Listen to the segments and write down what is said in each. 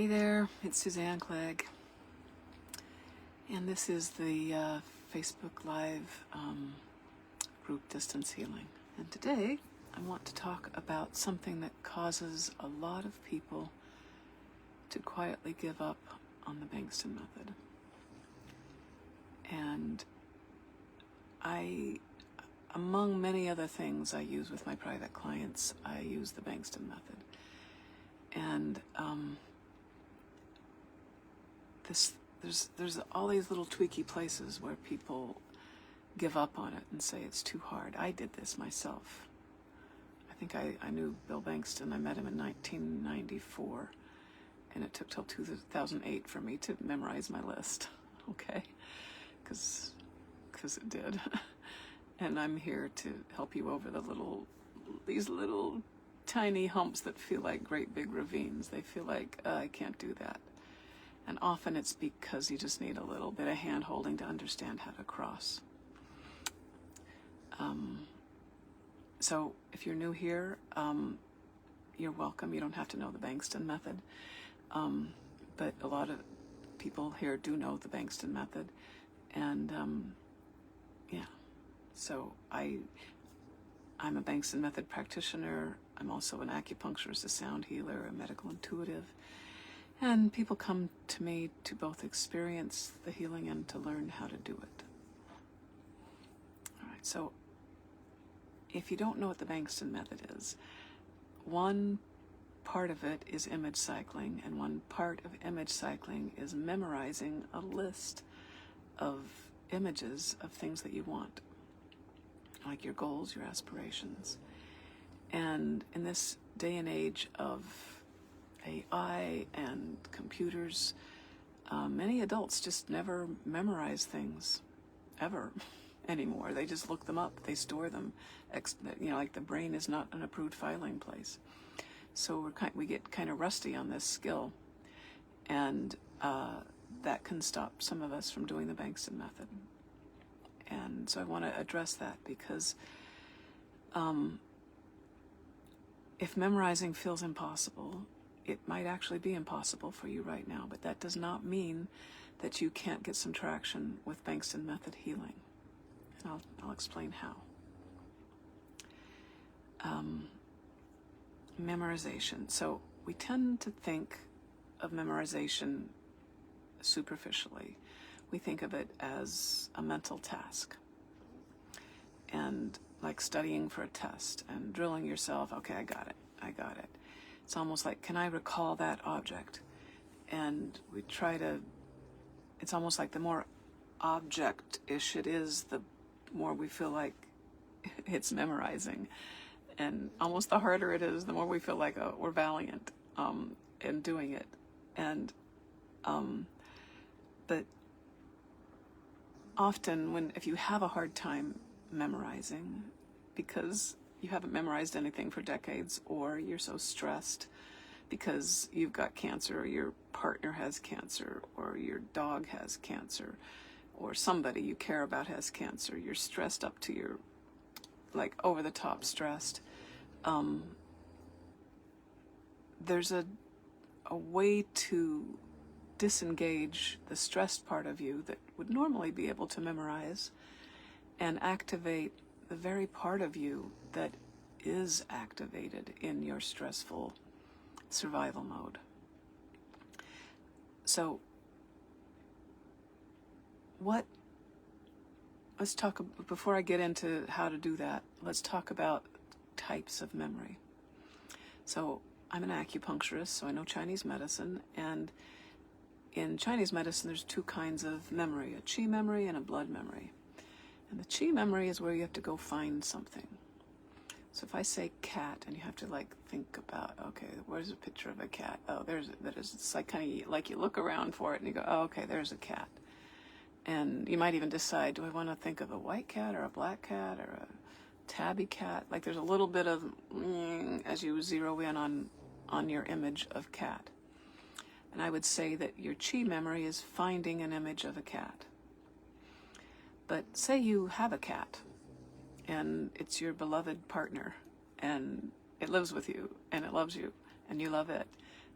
Hey there, it's Suzanne Clegg, and this is the Facebook Live group Distance Healing. And today I want to talk about something that causes a lot of people to quietly give up on the Bengston Method. And among many other things I use with my private clients, I use the Bengston Method. And there's all these little tweaky places where people give up on it and say it's too hard. I did this myself. I think I knew Bill Bengston. I met him in 1994, and it took till 2008 for me to memorize my list. Okay, because it did. And I'm here to help you over these little tiny humps that feel like great big ravines. They feel like I can't do that. And often it's because you just need a little bit of hand-holding to understand how to cross. So if you're new here, you're welcome. You don't have to know the Bengston Method. But a lot of people here do know the Bengston Method. And yeah, so I'm a Bengston Method practitioner. I'm also an acupuncturist, a sound healer, a medical intuitive. And people come to me to both experience the healing and to learn how to do it. All right, so if you don't know what the Bengston Method is, one part of it is image cycling, and one part of image cycling is memorizing a list of images of things that you want, like your goals, your aspirations. And in this day and age of AI and computers, many adults just never memorize things ever anymore. They just look them up, they store them. Like the brain is not an approved filing place. So we get kind of rusty on this skill, and that can stop some of us from doing the Bengston Method. And so I want to address that because if memorizing feels impossible, it might actually be impossible for you right now, but that does not mean that you can't get some traction with Bengston Method healing. And I'll explain how. Memorization. So we tend to think of memorization superficially. We think of it as a mental task. And like studying for a test and drilling yourself, okay, I got it. It's almost like, can I recall that object? And we try to, it's almost like the more object-ish it is, the more we feel like it's memorizing. And almost the harder it is, the more we feel like we're valiant in doing it. And but often if you have a hard time memorizing because you haven't memorized anything for decades, or you're so stressed because you've got cancer, or your partner has cancer, or your dog has cancer, or somebody you care about has cancer, you're stressed up to your, like, over the top stressed. There's a way to disengage the stressed part of you that would normally be able to memorize and activate the very part of you that is activated in your stressful survival mode. So let's talk, before I get into how to do that, let's talk about types of memory. So I'm an acupuncturist, so I know Chinese medicine, and in Chinese medicine there's two kinds of memory, a qi memory and a blood memory. And the qi memory is where you have to go find something. So if I say cat, and you have to think about, okay, where's a picture of a cat? Oh, that is. It's like kind of like you look around for it and you go, oh, okay, there's a cat. And you might even decide, do I want to think of a white cat or a black cat or a tabby cat? Like there's a little bit of as you zero in on your image of cat. And I would say that your qi memory is finding an image of a cat. But say you have a cat, and it's your beloved partner, and it lives with you, and it loves you, and you love it.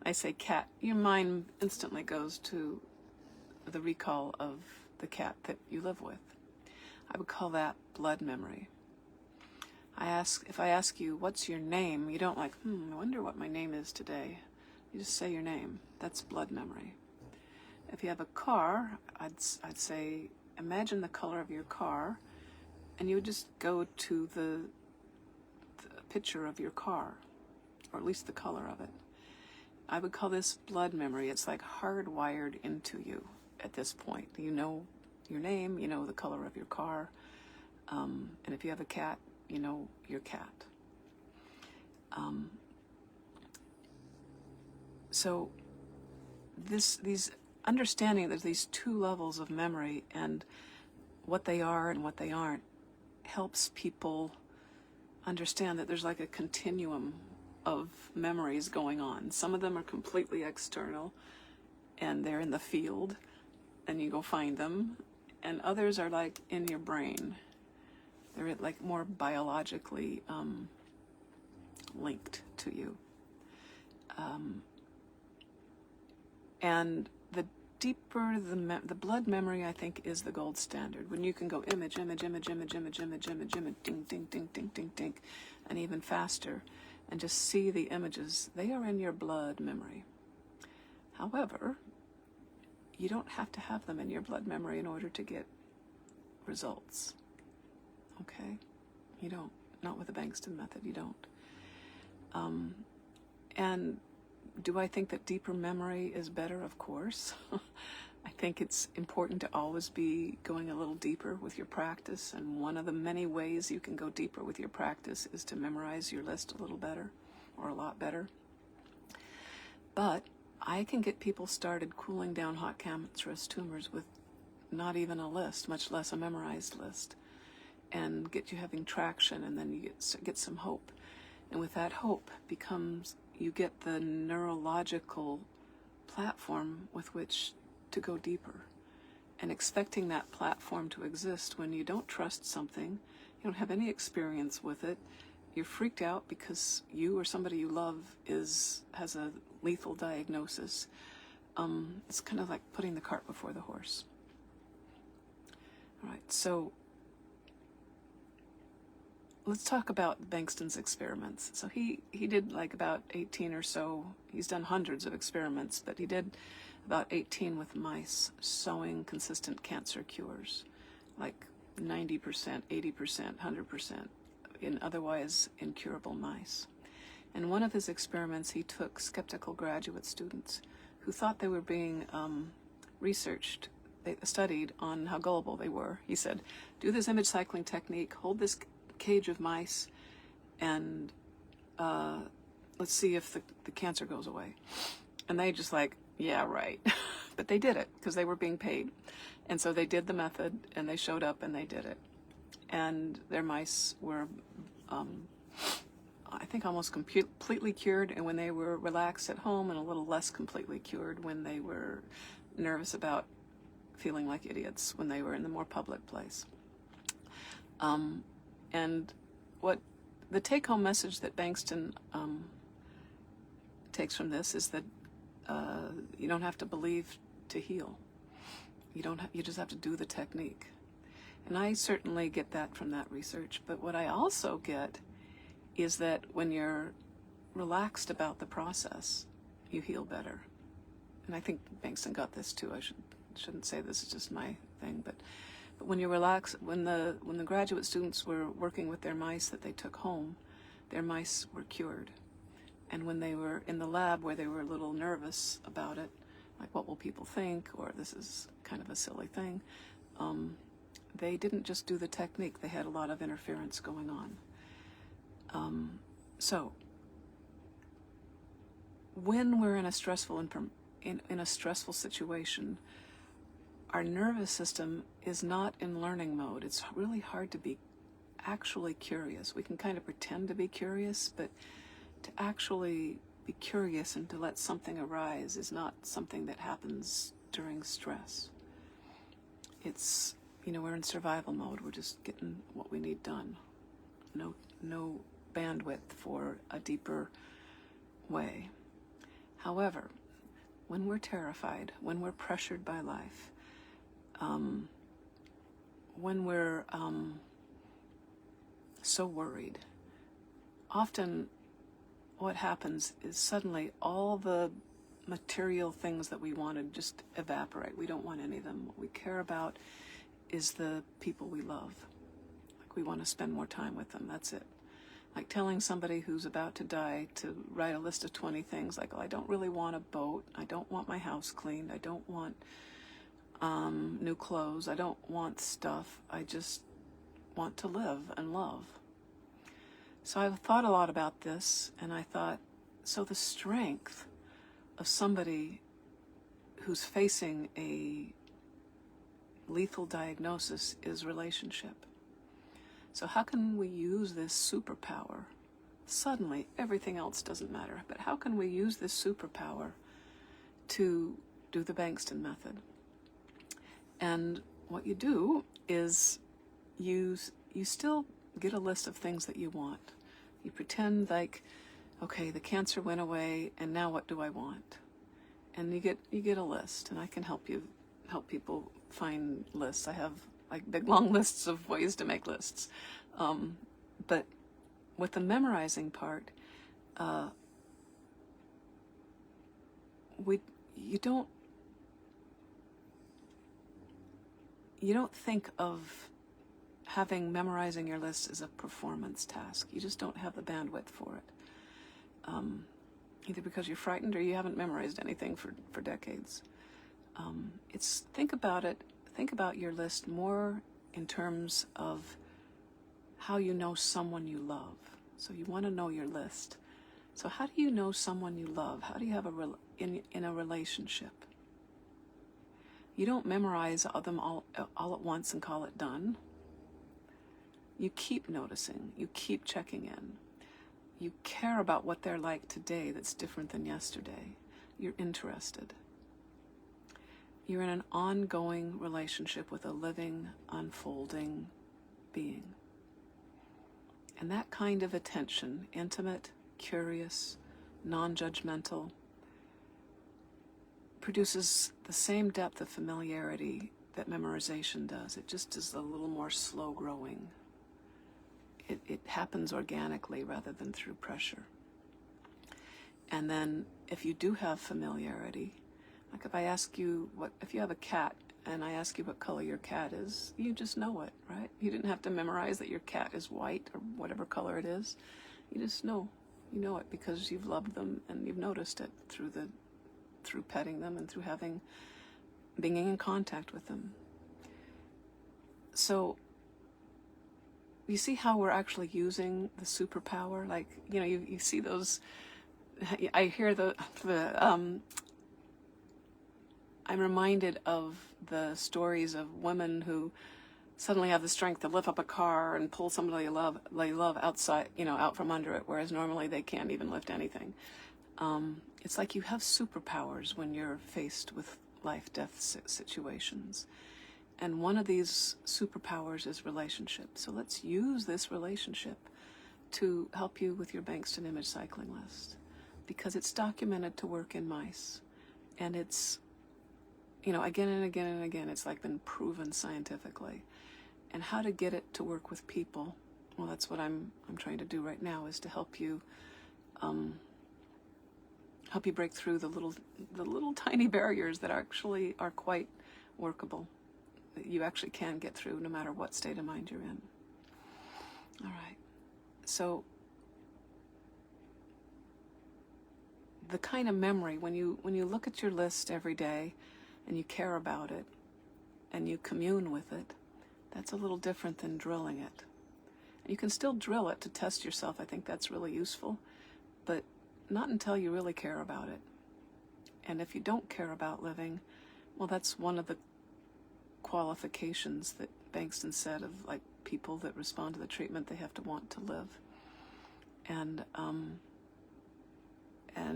I say cat, your mind instantly goes to the recall of the cat that you live with. I would call that blood memory. If I ask you, what's your name? You don't like, I wonder what my name is today. You just say your name. That's blood memory. If you have a car, I'd say, imagine the color of your car, and you would just go to the picture of your car, or at least the color of it. I would call this blood memory. It's like hardwired into you at this point. You know your name, you know the color of your car, and if you have a cat, you know your cat. So these understanding that these two levels of memory and what they are and what they aren't helps people understand that there's like a continuum of memories going on. Some of them are completely external and they're in the field and you go find them, and others are like in your brain. They're like more biologically linked to you. And the deeper the blood memory, I think, is the gold standard. When you can go image, ding, ding, ding, ding, ding, ding, and even faster, and just see the images, they are in your blood memory. However, you don't have to have them in your blood memory in order to get results. Okay? You don't. Not with the Bengston Method, you don't. And do I think that deeper memory is better? Of course. I think it's important to always be going a little deeper with your practice, and one of the many ways you can go deeper with your practice is to memorize your list a little better, or a lot better. But I can get people started cooling down hot cancerous tumors with not even a list, much less a memorized list, and get you having traction, and then you get some hope. And with that hope you get the neurological platform with which to go deeper. And expecting that platform to exist when you don't trust something, you don't have any experience with it, you're freaked out because you or somebody you love has a lethal diagnosis. It's kind of like putting the cart before the horse. All right, so let's talk about Bengston's experiments. So he did like about 18 or so. He's done hundreds of experiments, but he did about 18 with mice showing consistent cancer cures, like 90%, 80%, 100% in otherwise incurable mice. In one of his experiments, he took skeptical graduate students who thought they were being studied on how gullible they were. He said, do this image cycling technique, hold this cage of mice, and let's see if the cancer goes away. And they just like, yeah, right. But they did it because they were being paid. And so they did the method, and they showed up and they did it. And their mice were, I think, almost completely cured, and when they were relaxed at home, and a little less completely cured when they were nervous about feeling like idiots when they were in the more public place. And what the take-home message that Bengston takes from this is that you don't have to believe to heal. You just have to do the technique. And I certainly get that from that research. But what I also get is that when you're relaxed about the process, you heal better. And I think Bengston got this too. I shouldn't say this is just my thing, but when you relax, when the graduate students were working with their mice that they took home, their mice were cured. And when they were in the lab where they were a little nervous about it, like what will people think, or this is kind of a silly thing, they didn't just do the technique, they had a lot of interference going on. So when we're in a stressful in a stressful situation, our nervous system is not in learning mode. It's really hard to be actually curious. We can kind of pretend to be curious, but to actually be curious and to let something arise is not something that happens during stress. It's, we're in survival mode. We're just getting what we need done. No bandwidth for a deeper way. However, when we're terrified, when we're pressured by life, when we're so worried, often what happens is suddenly all the material things that we wanted just evaporate. We don't want any of them. What we care about is the people we love. Like, we want to spend more time with them. That's it. Like telling somebody who's about to die to write a list of 20 things, like, oh, I don't really want a boat. I don't want my house cleaned. I don't want new clothes. I don't want stuff. I just want to live and love. So I've thought a lot about this, and I thought, so the strength of somebody who's facing a lethal diagnosis is relationship. So how can we use this superpower? Suddenly, everything else doesn't matter, but how can we use this superpower to do the Bengston Method? And what you do is you still get a list of things that you want. You pretend like, okay, the cancer went away, and now what do I want? And you get a list, and I can help people find lists. I have like big long lists of ways to make lists. But with the memorizing part, you don't think of memorizing your list as a performance task. You just don't have the bandwidth for it. Either because you're frightened or you haven't memorized anything for decades. Think about your list more in terms of how you know someone you love. So you want to know your list. So how do you know someone you love? How do you have in a relationship? You don't memorize them all at once and call it done. You keep noticing. You keep checking in. You care about what they're like today that's different than yesterday. You're interested. You're in an ongoing relationship with a living, unfolding being. And that kind of attention, intimate, curious, non-judgmental, produces the same depth of familiarity that memorization does. It just is a little more slow growing. It happens organically rather than through pressure. And then if you do have familiarity, like if I ask you if you have a cat and I ask you what color your cat is, you just know it, right? You didn't have to memorize that your cat is white or whatever color it is. You just know. You know it because you've loved them and you've noticed it through petting them and through being in contact with them. So you see how we're actually using the superpower? Like, you see those, I hear I'm reminded of the stories of women who suddenly have the strength to lift up a car and pull somebody they love outside, out from under it, whereas normally they can't even lift anything. It's like you have superpowers when you're faced with life-death situations. And one of these superpowers is relationship. So let's use this relationship to help you with your Bengston image cycling list, because it's documented to work in mice. And it's, again and again and again, it's like been proven scientifically. And how to get it to work with people, well, that's what I'm trying to do right now, is to help you break through the little tiny barriers that actually are quite workable, that you actually can get through no matter what state of mind you're in. All right. So the kind of memory, when you look at your list every day and you care about it and you commune with it, that's a little different than drilling it. And you can still drill it to test yourself. I think that's really useful, but not until you really care about it. And if you don't care about living, well, that's one of the qualifications that Bengston said of like people that respond to the treatment. They have to want to live. And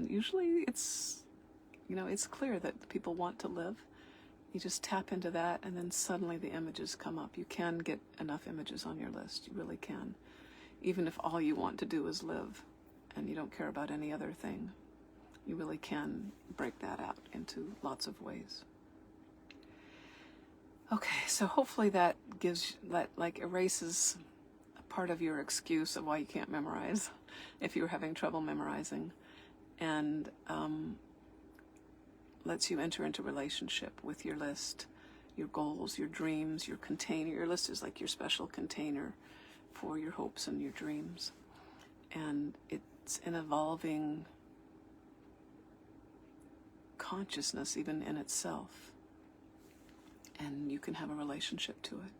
usually it's clear that people want to live. You just tap into that, and then suddenly the images come up. You can get enough images on your list. You really can. Even if all you want to do is live and you don't care about any other thing. You really can break that out into lots of ways. Okay, so hopefully that erases a part of your excuse of why you can't memorize if you're having trouble memorizing, and lets you enter into relationship with your list, your goals, your dreams, your container. Your list is like your special container for your hopes and your dreams. And it's an evolving consciousness even in itself. And you can have a relationship to it.